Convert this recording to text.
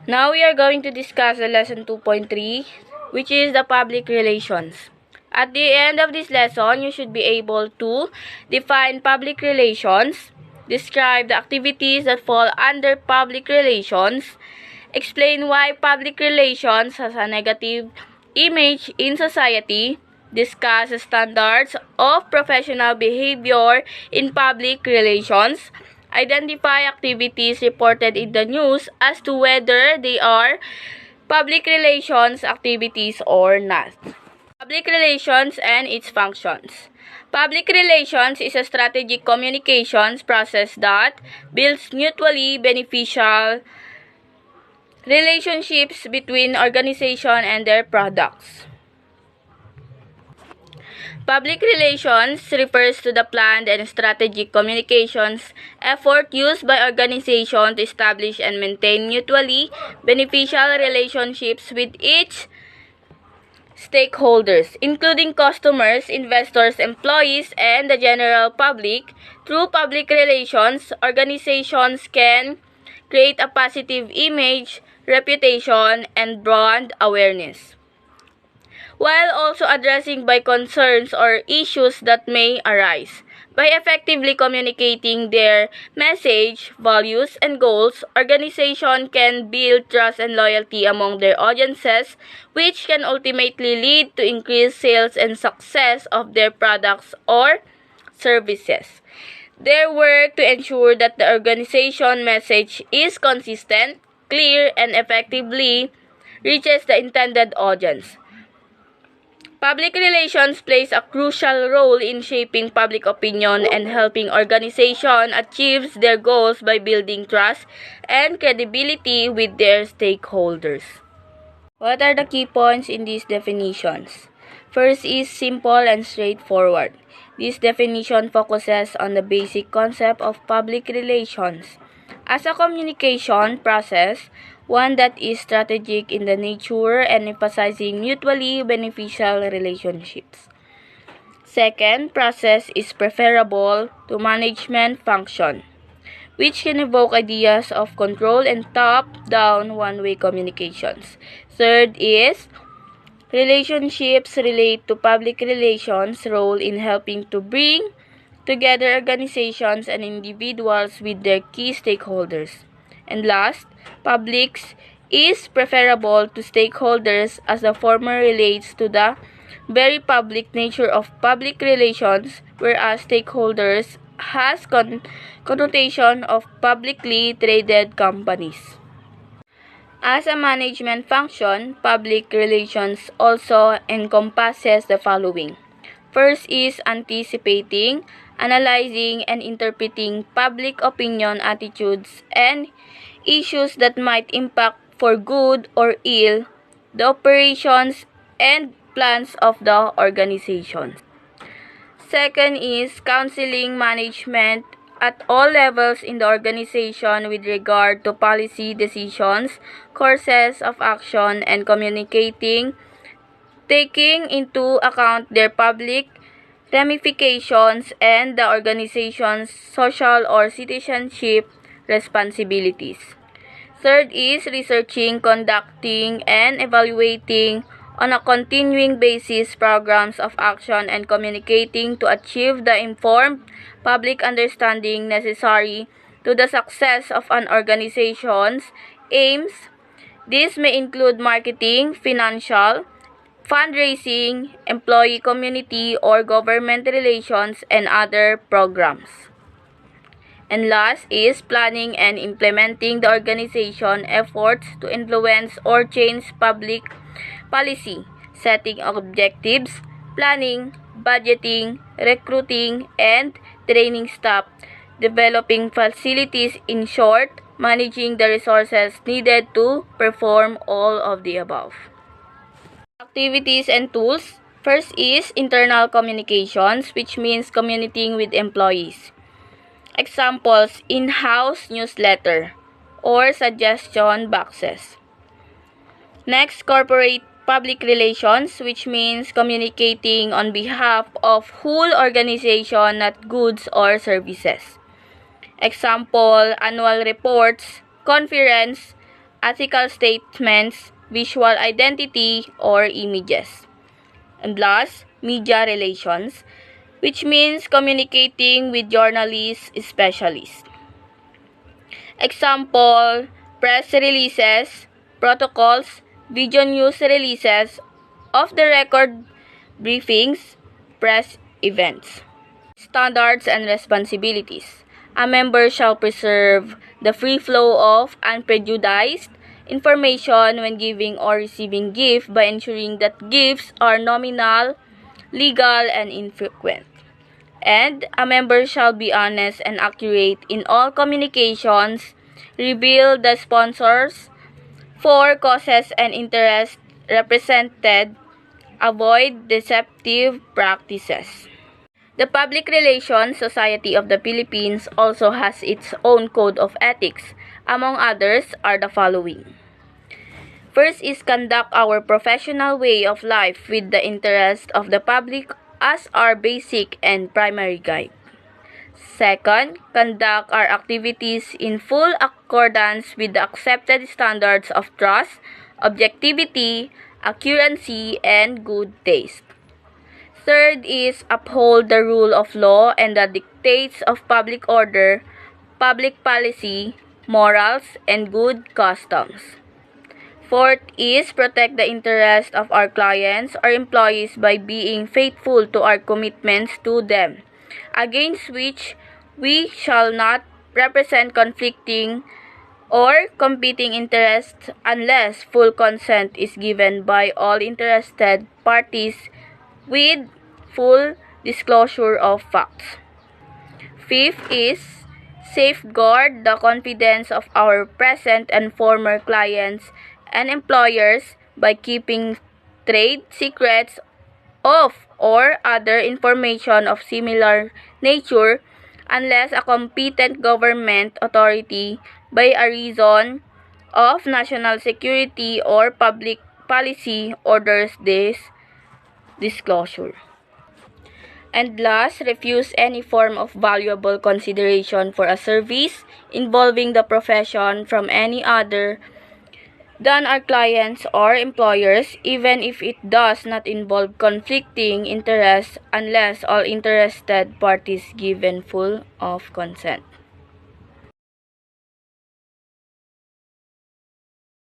Now we are going to discuss the lesson 2.3, which is the public relations. At the end of this lesson, you should be able to define public relations, describe the activities that fall under public relations, explain why public relations has a negative image in society, discuss the standards of professional behavior in public relations, identify activities reported in the news as to whether they are public relations activities or not. Public relations and its functions. Public relations is a strategic communications process that builds mutually beneficial relationships between organizations and their products. Public relations refers to the planned and strategic communications effort used by organizations to establish and maintain mutually beneficial relationships with each stakeholders, including customers, investors, employees, and the general public. Through public relations, organizations can create a positive image, reputation, and brand awareness, while also addressing by concerns or issues that may arise. By effectively communicating their message, values, and goals, organizations can build trust and loyalty among their audiences, which can ultimately lead to increased sales and success of their products or services. Their work to ensure that the organization message is consistent, clear, and effectively reaches the intended audience. Public relations plays a crucial role in shaping public opinion and helping organizations achieve their goals by building trust and credibility with their stakeholders. What are the key points in these definitions? First is simple and straightforward. This definition focuses on the basic concept of public relations as a communication process, one that is strategic in the nature and emphasizing mutually beneficial relationships. Second, process is preferable to management function, which can evoke ideas of control and top-down one-way communications. Third is relationships relate to public relations role in helping to bring together organizations and individuals with their key stakeholders. And last, publics is preferable to stakeholders as the former relates to the very public nature of public relations, whereas stakeholders has connotation of publicly traded companies. As a management function, public relations also encompasses the following. First is anticipating, analyzing, and interpreting public opinion, attitudes, and issues that might impact for good or ill the operations and plans of the organization. Second is counseling management at all levels in the organization with regard to policy decisions, courses of action, and communicating, taking into account their public ramifications and the organization's social or citizenship responsibilities. Third is researching, conducting, and evaluating on a continuing basis programs of action and communicating to achieve the informed public understanding necessary to the success of an organization's aims. This may include marketing, financial, fundraising, employee community or government relations, and other programs. And last is planning and implementing the organization efforts to influence or change public policy, setting objectives, planning, budgeting, recruiting, and training staff, developing facilities, in short, managing the resources needed to perform all of the above. Activities and tools. First is internal communications, which means communicating with employees. Examples: in-house newsletter or suggestion boxes. Next, corporate public relations, which means communicating on behalf of whole organization, not goods or services. Example: annual reports, conference, ethical statements, visual identity, or images. And last, media relations, which means communicating with journalists, specialists. Example, press releases, protocols, video news releases, off-the-record briefings, press events. Standards and responsibilities. A member shall preserve the free flow of unprejudiced information when giving or receiving gift by ensuring that gifts are nominal, legal, and infrequent. And a member shall be honest and accurate in all communications, reveal the sponsors for causes and interests represented, avoid deceptive practices. The Public Relations Society of the Philippines also has its own code of ethics. Among others are the following. First is conduct our professional way of life with the interest of the public as our basic and primary guide. Second, conduct our activities in full accordance with the accepted standards of trust, objectivity, accuracy, and good taste. Third is uphold the rule of law and the dictates of public order, public policy, morals, and good customs. Fourth is protect the interest of our clients or employees by being faithful to our commitments to them, against which we shall not represent conflicting or competing interests unless full consent is given by all interested parties with full disclosure of facts. Fifth is safeguard the confidence of our present and former clients and employers by keeping trade secrets of or other information of similar nature unless a competent government authority by a reason of national security or public policy orders this disclosure. And last, refuse any form of valuable consideration for a service involving the profession from any other than our clients or employers, even if it does not involve conflicting interests unless all interested parties given full of consent.